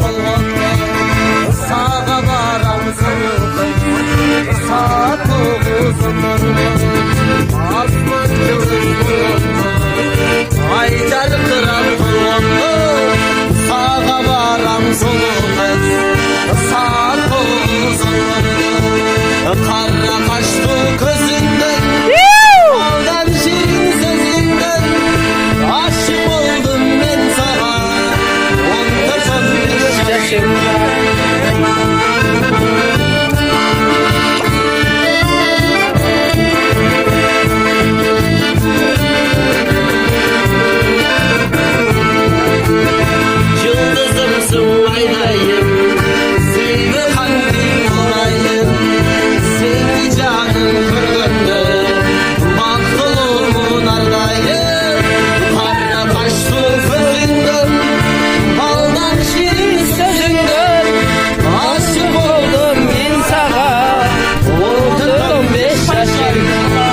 толғанда Саға барам сұлудым Saat 9'unda Asman kılıçlı Ay jarqıram толғанда Sağa baram сұлудым Saat 9'unda Qara qaşlı közünden Aldan şirin sözünden Aşık oldum ben sana 14-15 yaşımda Yıldızımsın aynayım Seni kalbim olayım Seni canım kırgındı Baktığımın ardayım Kara kaşlı gözünden Baldan şirin sözünden Aşık oldum ben sana 14-15 yaşımda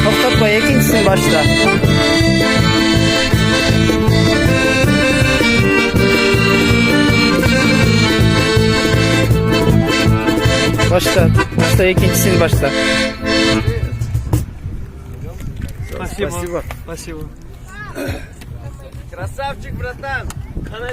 Tokatma ikincisini başla. Başla. Başla ikincisini başla. Спасибо. Спасибо. Красавчик, братан!